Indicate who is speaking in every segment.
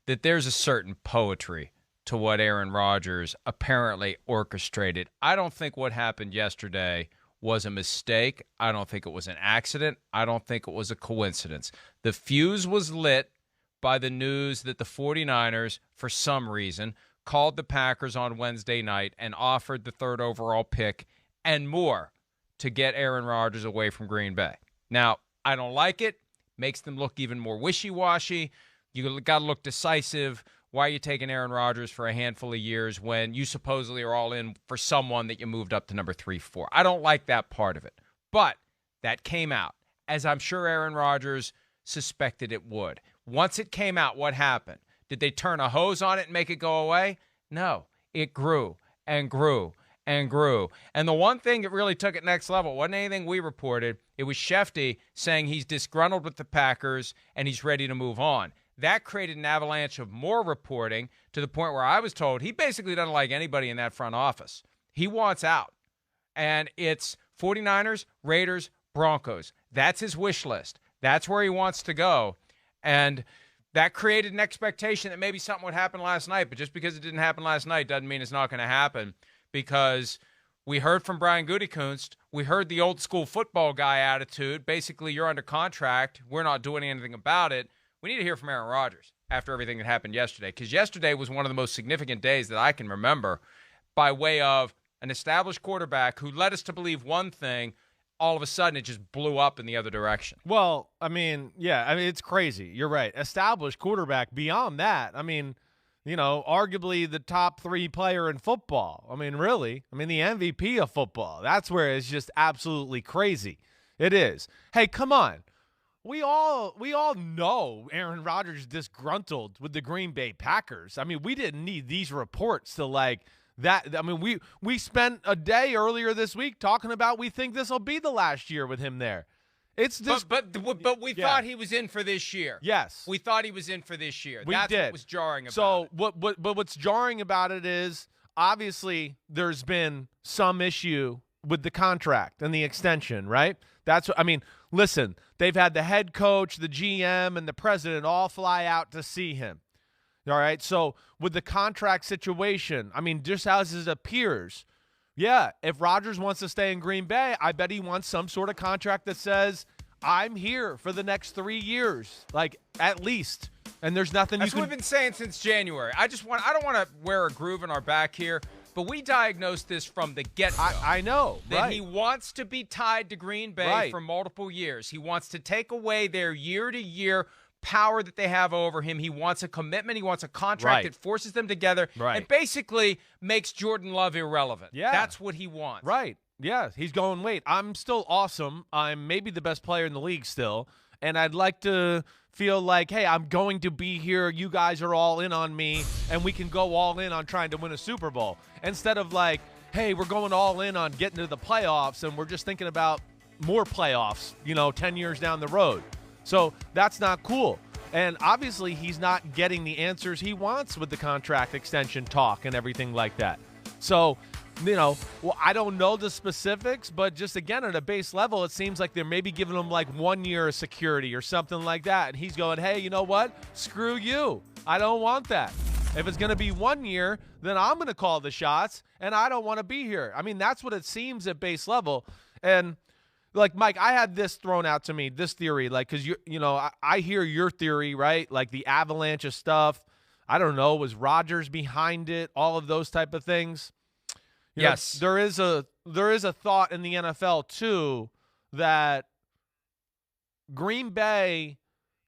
Speaker 1: that there's a certain poetry to what Aaron Rodgers apparently orchestrated. I don't think what happened yesterday was a mistake. I don't think it was an accident. I don't think it was a coincidence. The fuse was lit by the news that the 49ers, for some reason, called the Packers on Wednesday night and offered the third overall pick and more to get Aaron Rodgers away from Green Bay. Now, I don't like it. Makes them look even more wishy-washy. You got to look decisive. Why are you taking Aaron Rodgers for a handful of years when you supposedly are all in for someone that you moved up to number 3, 4? I don't like that part of it. But that came out, as I'm sure Aaron Rodgers suspected it would. Once it came out, what happened? Did they turn a hose on it and make it go away? No. It grew and grew and grew. And the one thing that really took it next level wasn't anything we reported. It was Shefty saying he's disgruntled with the Packers and he's ready to move on. That created an avalanche of more reporting to the point where I was told he basically doesn't like anybody in that front office. He wants out. And it's 49ers, Raiders, Broncos. That's his wish list. That's where he wants to go. And that created an expectation that maybe something would happen last night. But just because it didn't happen last night doesn't mean it's not going to happen, because we heard from Brian Gutekunst. We heard the old school football guy attitude. Basically, you're under contract. We're not doing anything about it. We need to hear from Aaron Rodgers after everything that happened yesterday, because yesterday was one of the most significant days that I can remember, by way of an established quarterback who led us to believe one thing. All of a sudden, it just blew up in the other direction.
Speaker 2: Well, it's crazy. You're right. Established quarterback. Beyond that, arguably the top 3 player in football. Really. The MVP of football. That's where it's just absolutely crazy. It is. Hey, come on. We all know Aaron Rodgers is disgruntled with the Green Bay Packers. We didn't need these reports to that. We spent a day earlier this week talking about we think this will be the last year with him there. It's just,
Speaker 1: but we thought he was in for this year.
Speaker 2: Yes,
Speaker 1: we thought he was in for this year.
Speaker 2: That's
Speaker 1: what was jarring about
Speaker 2: it.
Speaker 1: So
Speaker 2: what's jarring about it is obviously there's been some issue with the contract and the extension, right? That's what listen, they've had the head coach, the GM, and the president all fly out to see him. All right, so with the contract situation, just as it appears, yeah, if Rodgers wants to stay in Green Bay, I bet he wants some sort of contract that says, I'm here for the next 3 years, at least. And there's nothing
Speaker 1: That's what we've been saying since January. I don't want to wear a groove in our back here, but we diagnosed this from the get-go.
Speaker 2: I know.
Speaker 1: That he wants to be tied to Green Bay for multiple years. He wants to take away their year-to-year power that they have over him. He wants a commitment. He wants a contract that forces them together and basically makes Jordan Love irrelevant.
Speaker 2: Yeah.
Speaker 1: That's what he wants.
Speaker 2: Right. Yeah. He's going, wait, I'm still awesome. I'm maybe the best player in the league still, and I'd like to feel like, hey, I'm going to be here. You guys are all in on me, and we can go all in on trying to win a Super Bowl. Instead of hey, we're going all in on getting to the playoffs, and we're just thinking about more playoffs, 10 years down the road. So that's not cool. And obviously he's not getting the answers he wants with the contract extension talk and everything like that. So, I don't know the specifics, but just again, at a base level, it seems like they're maybe giving him 1 year of security or something like that. And he's going, hey, you know what? Screw you. I don't want that. If it's going to be 1 year, then I'm going to call the shots, and I don't want to be here. That's what it seems at base level. And Mike, I had this thrown out to me, this theory, because I hear your theory, right? The avalanche of stuff. I don't know, was Rodgers behind it? All of those type of things.
Speaker 1: Yes,
Speaker 2: there is a thought in the NFL too that Green Bay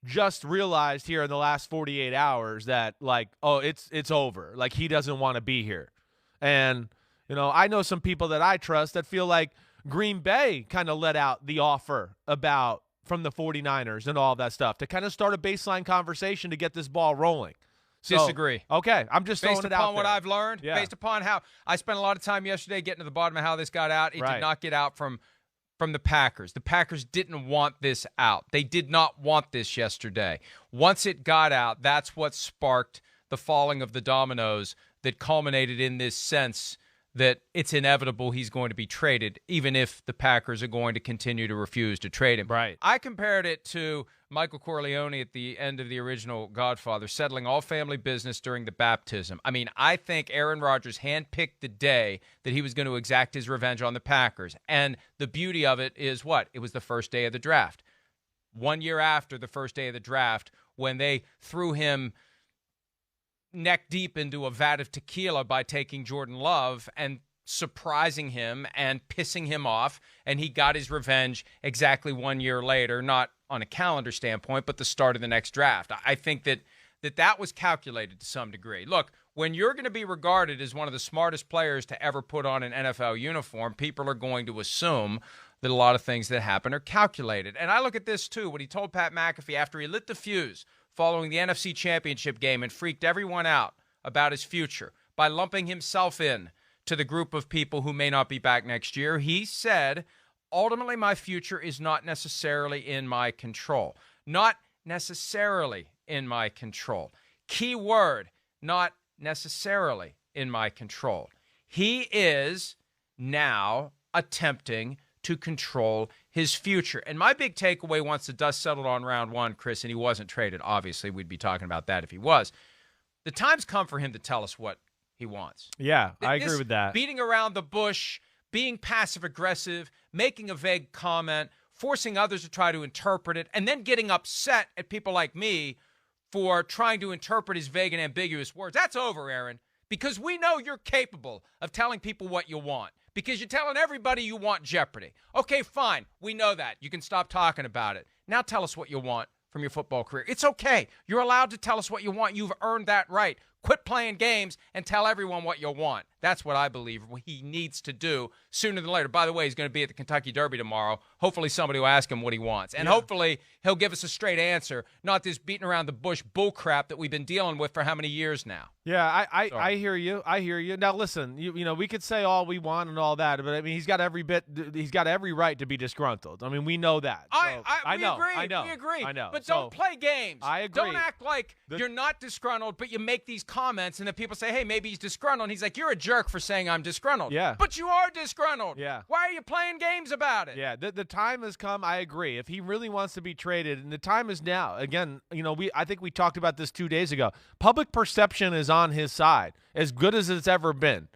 Speaker 2: just realized here in the last 48 hours that it's over. He doesn't want to be here, and I know some people that I trust that feel like Green Bay kind of let out the offer from the 49ers and all that stuff to kind of start a baseline conversation to get this ball rolling. So,
Speaker 1: disagree.
Speaker 2: Okay, I'm just throwing it out there.
Speaker 1: Based upon what I've learned, based upon how I spent a lot of time yesterday getting to the bottom of how this got out, it did not get out from the Packers. The Packers didn't want this out. They did not want this yesterday. Once it got out, that's what sparked the falling of the dominoes that culminated in this sense that it's inevitable he's going to be traded, even if the Packers are going to continue to refuse to trade him.
Speaker 2: Right.
Speaker 1: I compared it to Michael Corleone at the end of the original Godfather, settling all family business during the baptism. I mean, I think Aaron Rodgers handpicked the day that he was going to exact his revenge on the Packers. And the beauty of it is what? It was the first day of the draft. 1 year after the first day of the draft, when they threw him neck deep into a vat of tequila by taking Jordan Love and surprising him and pissing him off, and he got his revenge exactly 1 year later, not on a calendar standpoint, but the start of the next draft. I think that was calculated to some degree. Look, when you're going to be regarded as one of the smartest players to ever put on an NFL uniform, people are going to assume that a lot of things that happen are calculated. And I look at this, too, what he told Pat McAfee after he lit the fuse following the NFC Championship game and freaked everyone out about his future by lumping himself in to the group of people who may not be back next year. He said, ultimately, my future is not necessarily in my control. Not necessarily in my control. Key word, not necessarily in my control. He is now attempting to control his future. And my big takeaway once the dust settled on round one, Chris, and he wasn't traded, obviously we'd be talking about that if he was, the time's come for him to tell us what he wants.
Speaker 2: Yeah, I agree with that.
Speaker 1: Beating around the bush, being passive-aggressive, making a vague comment, forcing others to try to interpret it, and then getting upset at people like me for trying to interpret his vague and ambiguous words. That's over, Aaron, because we know you're capable of telling people what you want, because you're telling everybody you want Jeopardy. Okay, fine. We know that. You can stop talking about it. Now tell us what you want from your football career. It's okay. You're allowed to tell us what you want. You've earned that right. Quit playing games and tell everyone what you want. That's what I believe he needs to do sooner than later. By the way, he's going to be at the Kentucky Derby tomorrow. Hopefully somebody will ask him what he wants. And hopefully he'll give us a straight answer, not this beating around the bush bull crap that we've been dealing with for how many years now.
Speaker 2: Yeah, I hear you. I hear you. Now listen, you know, we could say all we want and all that, but I mean, he's got every right to be disgruntled. I mean, we know that. So,
Speaker 1: we agree.
Speaker 2: I know.
Speaker 1: But don't play games.
Speaker 2: I agree.
Speaker 1: Don't act like you're not disgruntled, but you make these comments and then people say, hey, maybe he's disgruntled. And he's like, you're a jerk for saying I'm disgruntled.
Speaker 2: Yeah.
Speaker 1: But you are disgruntled.
Speaker 2: Yeah.
Speaker 1: Why are you playing games about it?
Speaker 2: Yeah, the time has come. I agree. If he really wants to be traded, and the time is now. Again, you know, I think we talked about this 2 days ago. Public perception is on his side, as good as it's ever been.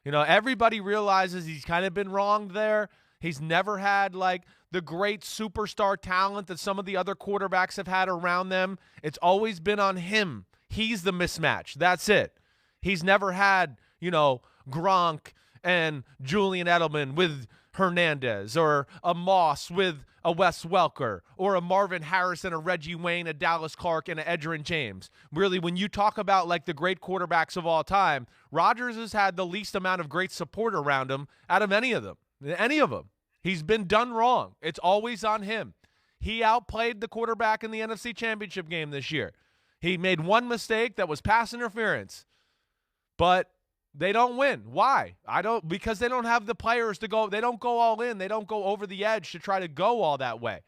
Speaker 2: You know, everybody realizes he's kind of been wronged there. He's never had, like, the great superstar talent that some of the other quarterbacks have had around them. It's always been on him. He's the mismatch. That's it. He's never had, you know, Gronk and Julian Edelman with Hernandez, or a Moss with a Wes Welker, or a Marvin Harrison, a Reggie Wayne, a Dallas Clark, and a Edgerrin James. Really, when you talk about like the great quarterbacks of all time, Rodgers has had the least amount of great support around him out of any of them. Any of them. He's been done wrong. It's always on him. He outplayed the quarterback in the NFC Championship game this year. He made one mistake that was pass interference. But they don't win. Why? Because they don't have the players to go. They don't go all in. They don't go over the edge to try to go all that way.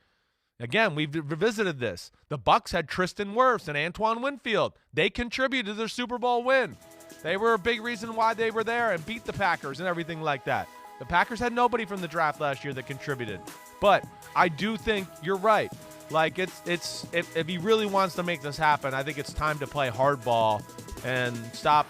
Speaker 2: Again, we've revisited this. The Bucs had Tristan Wirfs and Antoine Winfield. They contributed to their Super Bowl win. They were a big reason why they were there and beat the Packers and everything like that. The Packers had nobody from the draft last year that contributed. But I do think you're right. Like, if he really wants to make this happen, I think it's time to play hardball and stop,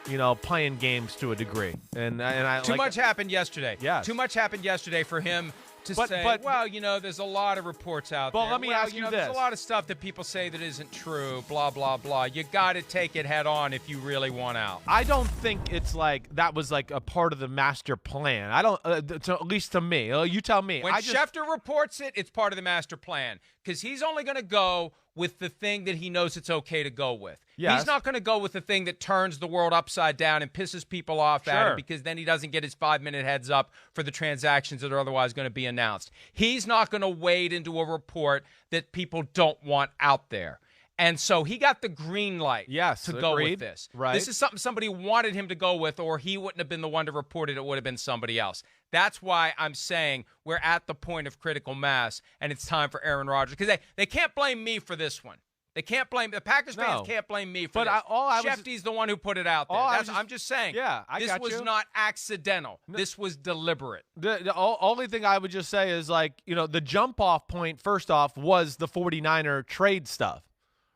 Speaker 2: you know, playing games to a degree. And
Speaker 1: too much happened yesterday.
Speaker 2: Yeah.
Speaker 1: Too much happened yesterday for him to say, well, you know, there's a lot of reports out there.
Speaker 2: But let me ask you this.
Speaker 1: There's a lot of stuff that people say that isn't true, blah, blah, blah. You got to take it head on if you really want out.
Speaker 2: I don't think it's like that was like a part of the master plan. I don't, at least to me. You tell me.
Speaker 1: When Schefter reports it, it's part of the master plan because he's only going to go with the thing that he knows it's okay to go with.
Speaker 2: Yes.
Speaker 1: He's not going to go with the thing that turns the world upside down and pisses people off at it because then he doesn't get his 5-minute heads up for the transactions that are otherwise going to be announced. He's not going to wade into a report that people don't want out there. And so he got the green light to go with this.
Speaker 2: Right.
Speaker 1: This is something somebody wanted him to go with, or he wouldn't have been the one to report it. It would have been somebody else. That's why I'm saying we're at the point of critical mass, and it's time for Aaron Rodgers. Because they can't blame me for this one. They can't blame the Packers fans.
Speaker 2: No.
Speaker 1: Can't blame me for
Speaker 2: But
Speaker 1: this.
Speaker 2: I
Speaker 1: Shefty's the one who put it out there. I'm just saying.
Speaker 2: Yeah,
Speaker 1: this was not accidental. This was deliberate.
Speaker 2: The only thing I would just say is, like, you know, the jump-off point, first off, was the 49er trade stuff,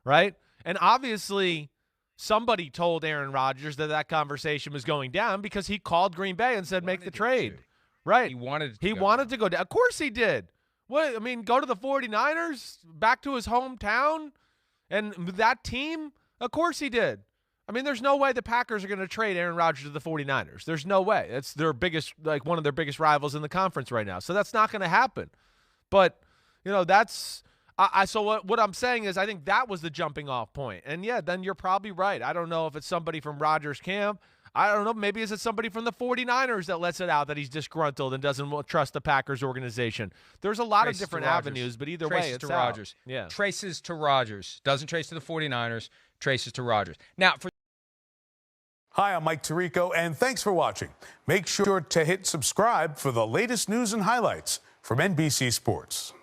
Speaker 2: right? And obviously somebody told Aaron Rodgers that conversation was going down because he called Green Bay and said, make the trade. Right.
Speaker 1: He wanted
Speaker 2: to go down. Of course he did. What, I mean, go to the 49ers, back to his hometown, and that team? Of course he did. I mean, there's no way the Packers are going to trade Aaron Rodgers to the 49ers. There's no way. It's their biggest, like, one of their biggest rivals in the conference right now. So that's not going to happen. But, you know, that's so what I'm saying is I think that was the jumping off point. And yeah, then you're probably right. I don't know if it's somebody from Rodgers' camp. I don't know. Maybe is it somebody from the 49ers that lets it out that he's disgruntled and doesn't trust the Packers organization. There's a lot of different avenues, but either way, it's
Speaker 1: to Rodgers.
Speaker 2: Yeah.
Speaker 1: Traces to Rodgers. Doesn't trace to the 49ers. Traces to Rodgers. Now,
Speaker 3: Hi, I'm Mike Tirico, and thanks for watching. Make sure to hit subscribe for the latest news and highlights from NBC Sports.